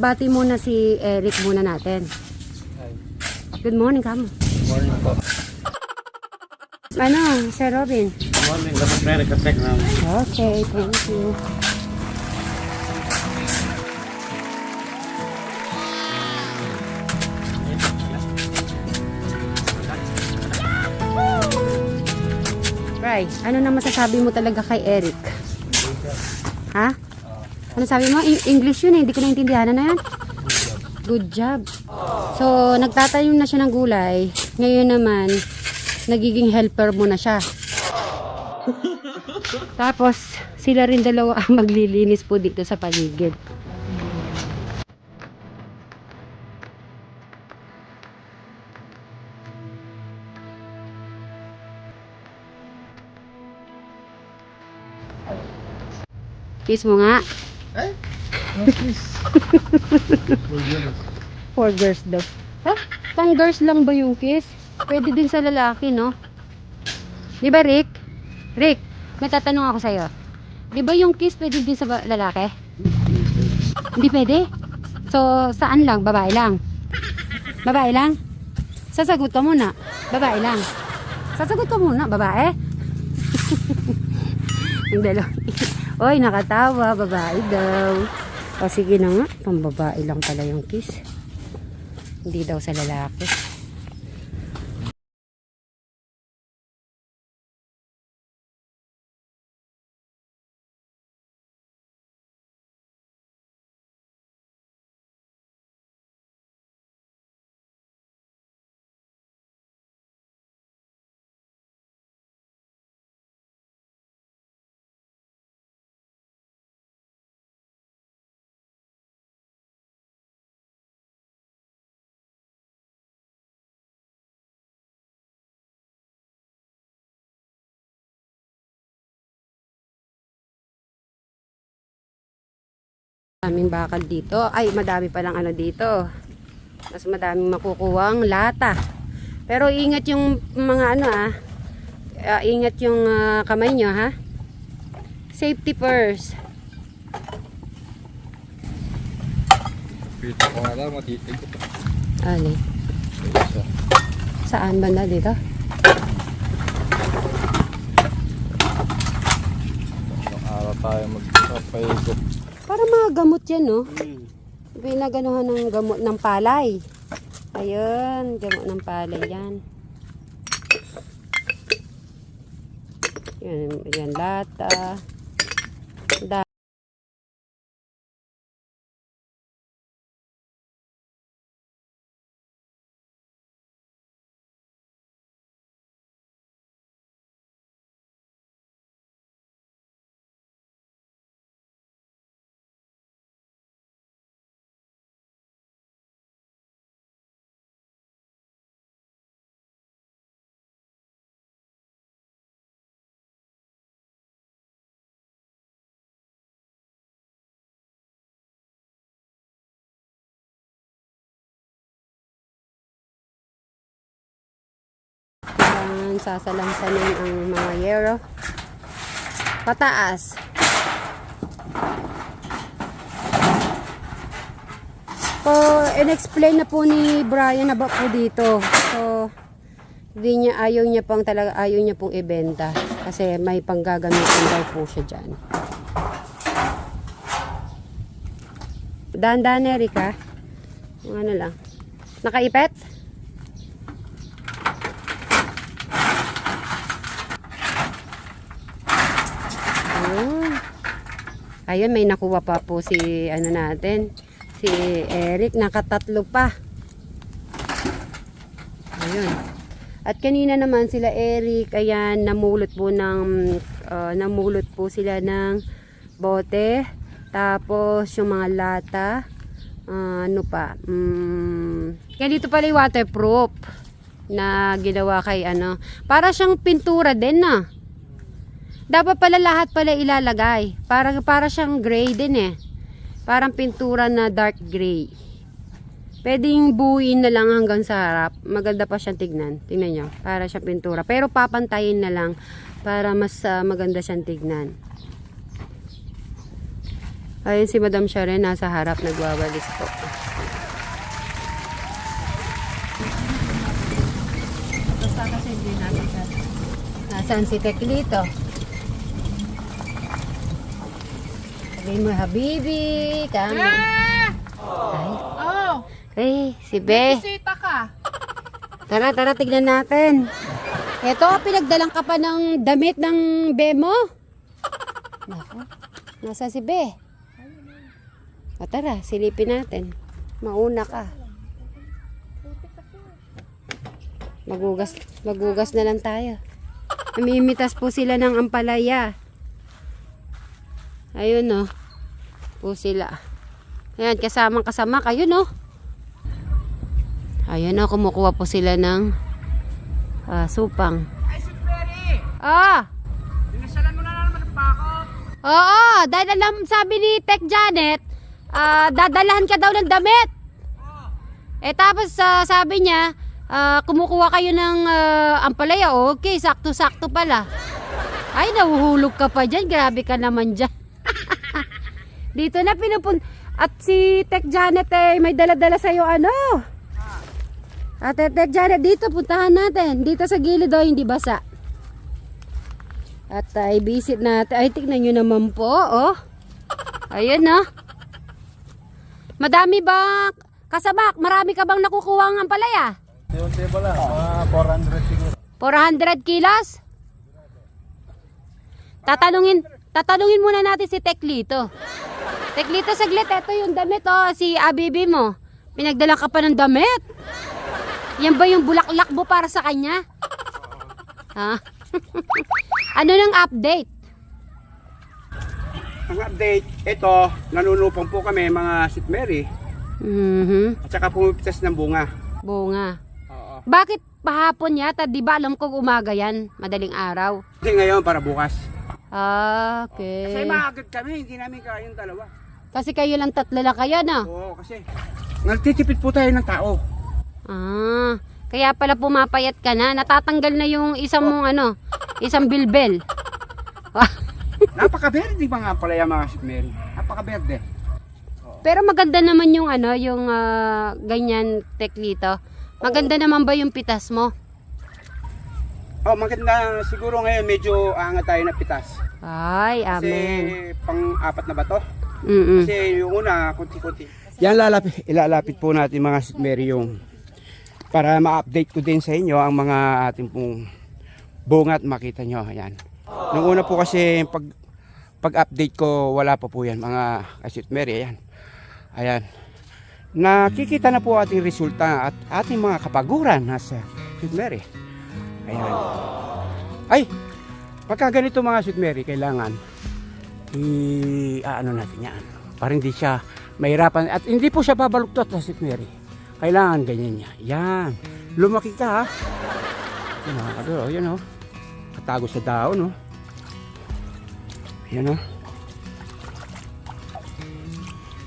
bati muna si Eric muna natin. Good morning, Kamo. Good morning po. Ano, Sir Robin? Good morning, dapat may nakatek na. Okay, thank you. Right, ano na masasabi mo talaga kay Eric? Ha? Ano sabi mo? English yun eh, hindi ko naintindihan. Ano yan? Good job. So, nagtatanim na siya ng gulay. Ngayon naman, nagiging helper mo na siya. Tapos, sila rin dalawa ang maglilinis po dito sa paligid. Kiss mo nga. Eh? No, please. For girls daw. Ha? Pang girls lang ba yung kiss? Pwede din sa lalaki, no? Di ba, Rick? Rick, may tatanong ako sa'yo. Di ba yung kiss pwede din sa lalaki? Hindi pwede? So, saan lang? Babae lang? Babae lang? Sasagot ka muna. Babae lang. Sasagot ka muna. Babae? Yung dalawa. Oy, nakatawa. Babae daw. O, sige na nga. Pambabae lang pala yung kiss. Hindi daw sa lalaki. Daming bakal dito. Ay, madami palang ano dito. Mas madaming makukuwang lata. Pero ingat yung mga ano ingat yung kamay nyo ha. Safety first. Pito ko nga lang, matitig ko. Ali. Saan banda dito? Isang araw tayo magpapaygot. Para mga gamot yan, no? Pinaganuhan ng gamot ng palay. Ayun, gamot ng palay yan. Yan lata. Sasalansanin ang mga yero pataas. So, in-explain na po ni Brian na ba po dito. So, ayaw niya pong ibenta kasi may panggagamitin daw po siya dyan. Dahan-dahan, Erika. Ano lang. Nakaipet? Ayun, may nakuha pa po si ano natin, si Eric, nakatatlo pa. Ayun. At kanina naman sila Eric, ayan, namulot po sila ng bote, tapos yung mga lata, ano pa, ganito pala yung waterproof na ginawa kay ano, para siyang pintura din na. Dapat pala lahat pala ilalagay. Para siyang gray din eh. Parang pintura na dark gray. Pwedeng buuin na lang hanggang sa harap. Maganda pa siyang tignan. Tingnan nyo. Para siyang pintura. Pero papantayin na lang para mas maganda siyang tignan. Ayun si Madam Sharon, nasa harap, nagwawalis po. Basta kasi hindi natin siya. Nasaan si Teklito? Sabihin mo, Habibi, kama. Ay, Oh, ay, si Be. bisita ka. Tara, tignan natin. Eto, pinagdalang ka pa ng damit ng Be mo. Naku, nasa si Be. O tara, silipin natin. Mauna ka. Magugas na lang tayo. Namimitas po sila ng ampalaya. Ayun no. Po sila. Ayan, kasama kayo no. Ayun no, kumukuha po sila ng supang. Ay, si Perry. Ah! Dinasalan mo na naman pa ako. Oo, dahil alam, sabi ni Tech Janet, dadalahan ka daw ng damit. Eh tapos sabi niya, kumukuha kayo ng ampalaya. Okay, sakto-sakto pala. Ay, nahuhulog ka pa dyan. Grabe ka naman dyan. Dito na at si Tech Janet may dala-dala sa'yo ano. At Tech Janet, dito puntahan natin. Dito sa gilid hindi basa. At i-visit natin. Ay, tignan nyo naman po, oh. Ayun, no. Madami ba, kasabak, marami ka bang nakukuha ng ampalaya? Yung pala, mga 400 siguro. 400 kilos? Tatanungin muna natin si Teklito. Teklito, saglit, eto yung damit, oh, si Abibi mo. Pinagdala ka pa ng damit. Yan ba yung bulaklak mo para sa kanya? Ha? Ano nang update? Ang update, ito, nanunupang po kami mga Sweet Mary at saka pumipitas ng bunga. Bunga. Oo. Bakit pahapon yata? Di ba alam ko umaga yan? Madaling araw. Hindi ngayon para bukas. Okay. Kasi maagad kami, hindi namin kaya yung dalawa. Kasi kayo lang tatlo lang kayo, no? Oo, kasi nagtitipid po tayo ng tao. Kaya pala pumapayat ka na. Natatanggal na yung isang mong isang bilbel. Napakaberde mga palaya mga Sweet Mary. Napakaberde. Pero maganda naman yung yung ganyan Teklito. Maganda naman ba yung pitas mo? Oh, maganda siguro ngayon medyo angat tayo na pitas. Ay, Kasi amen. pang-apat na ba to? Mm-mm. Kasi yung una, kunti-kunti. Yan ilalapit po natin mga Sweet Mary yung para ma-update ko din sa inyo ang mga ating pong bunga at makita nyo. Ayan. Nung una po kasi pag-update ko wala pa po yan mga Sweet Mary. Ayan. Ayan. Nakikita na po ating resulta at ating mga kapaguran nasa Sweet Mary. Ayan. Ay! Pagka ganito mga Sweet Mary, kailangan ano natin yan. Para hindi siya mahirapan. At hindi po siya babaluktot sa Sweet Mary. Kailangan ganyan niya. Yan. Lumaki ka ha. Yan o. Katago sa daon o. Yan o.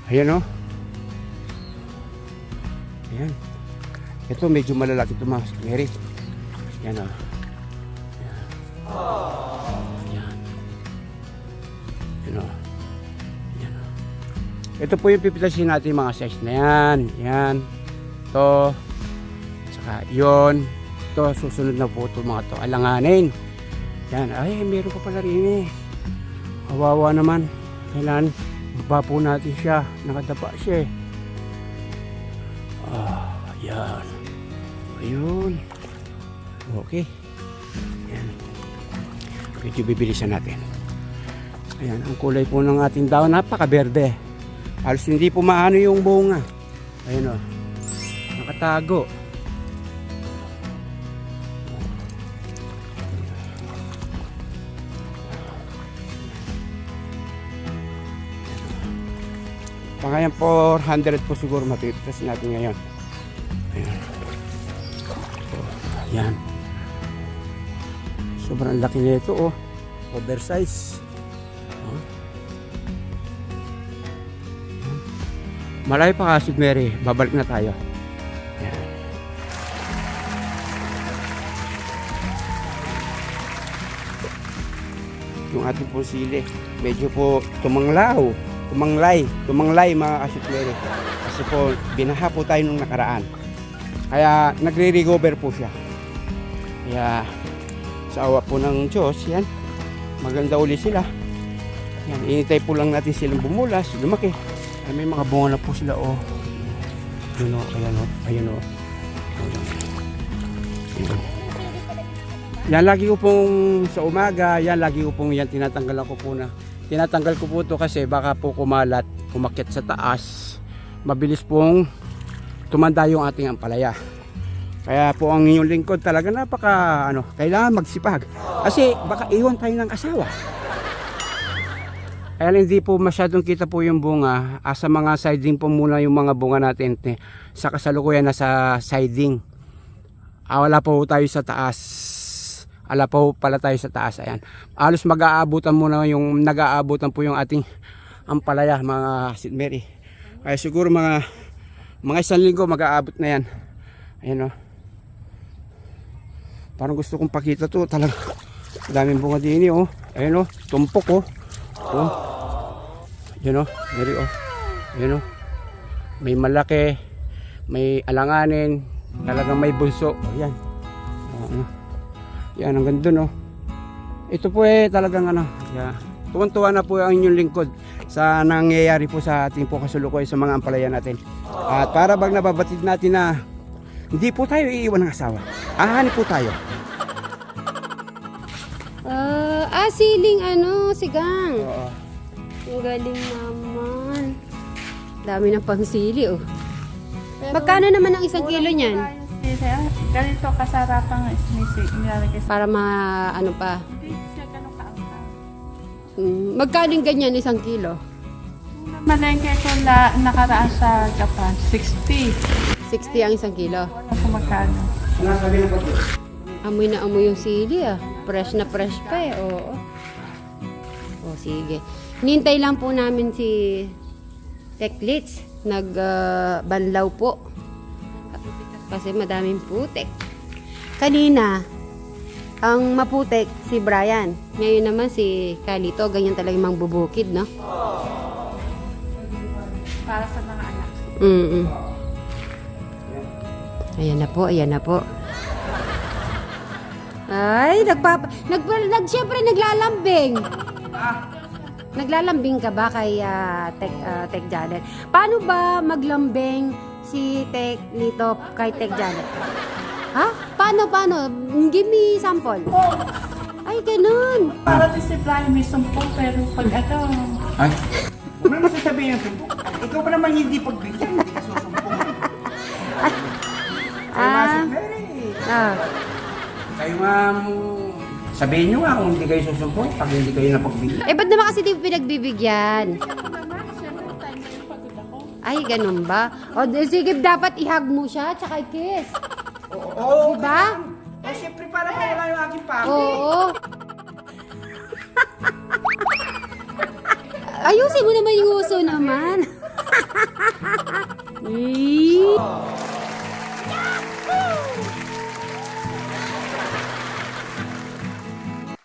Ayan o. Ayan. Ito medyo malalaki ito mga Sweet Mary. Yan o. Yan. Yan o. Yan o. Ito po yung pipitasin natin mga size na yan. Yan. Ito. Saka yun. Ito. Susunod na po ito mga ito. Alanganin. Yan. Ay, meron pa pala rin eh. Kawawa naman. Kailan baba po natin siya. Nakadapa siya eh. Yan. Ayun. Okay. Yan. Medyo bibilisan natin. Ayan, ang kulay po ng ating daon, napakaberde. Halos hindi po maano yung bunga. Ayan o. Nakatago. Pangayon 400 po siguro matitas natin ngayon. Ayan. Ayan. Sobrang laki nito oh. Oversize. Oh. Malayo pa kasi Mary. Babalik na tayo. Ayan. Yung ating po sili. Medyo po tumanglaw. tumanglay mga kasitmeri. Kasi po, binaha po tayo nung nakaraan. Kaya nagre-recover po siya. Kaya sa awa po ng Diyos, yan, maganda uli sila. Yan, initay po lang natin silang bumulas, lumaki. Ay, may mga bunga na po sila, oh. Yun, oh, ayan, oh, ayan, oh. Ayan. Yan, lagi ko pong sa umaga, yan, lagi ko pong yan, tinatanggal ko po to kasi baka po kumalat, kumakyat sa taas. Mabilis pong tumanda yung ating ampalaya. Kaya po ang inyong lingkod talaga kailangan magsipag. Kasi baka iwan tayo ng asawa. Kaya hindi po masyadong kita po yung bunga. Sa mga siding po muna yung mga bunga natin. Sa kasalukuyan nasa siding. Wala po tayo sa taas. Ala po pala tayo sa taas. Ayan. Alos nag-aabutan po yung ating ampalaya, mga St. Mary. Kaya siguro mga isang linggo mag-aabot na yan. Ayan, oh. Parang gusto kong pakita to. Talaga daming bunga din, oh. Ayan, oh. Tumpok, oh. Oh. Ayan, oh. Mary, oh. Ayan, oh. May malaki, may alanganin, talagang may bunso. Ayan. Yan, ang ganda, no. Ito po talagang yeah. Tuwan-tuwa na po ang inyong lingkod sa nangyayari po sa ating po kasalukuyan sa mga ampalaya natin. At para bang nababatid natin na hindi po tayo iiwan ng asawa. Ahanip po tayo. Siling sigang. Oo. Ang galing naman. Dami ng pangsili, oh. Magkano naman ang 1 kilo niyan? Ganito kasarapang nilalagay sa... Para pa. Hindi siya ganun kaangka. Magkano yung ganyan 1 kilo? Malengke ko nakaraan sa Japan, 60. 60 ang 1 kilo. Wala kung magkano. Nasabi na po. Amoy na amoy yung sili, ah. Fresh na fresh pa, eh. Oo. O, sige. Hinintay lang po namin si Teklits. Nagbanlaw po. Kasi madaming putik. Kanina, ang maputik si Brian. Ngayon naman si Kalito. Ganyan talaga yung mga bubukid, no? Para sa mga anak. Ayan na po, ayan na po. Ay, siyempre naglalambing. Naglalambing ka ba kay Tek Janet? Paano ba maglambing si Tek Lito kay Tek Janet? Ha? Paano? Give me sample. Ay, ganun. Para din si Brian may sumpong pero pag Ay, huwag naman sasabihin yung sumpong. Ikaw pa naman hindi pagbigyan, hindi ka susumpong. Kayo sabihin nyo nga kung hindi kayo susumpong, pag hindi kayo napagbigyan. Ba't naman kasi di pinagbibigyan? Ay, ganun ba? O, sige, dapat ihag mo siya, tsaka i-kiss. Oo, diba? Siyempre para mawala yung aking pangit. Oo. Ayusin mo naman yung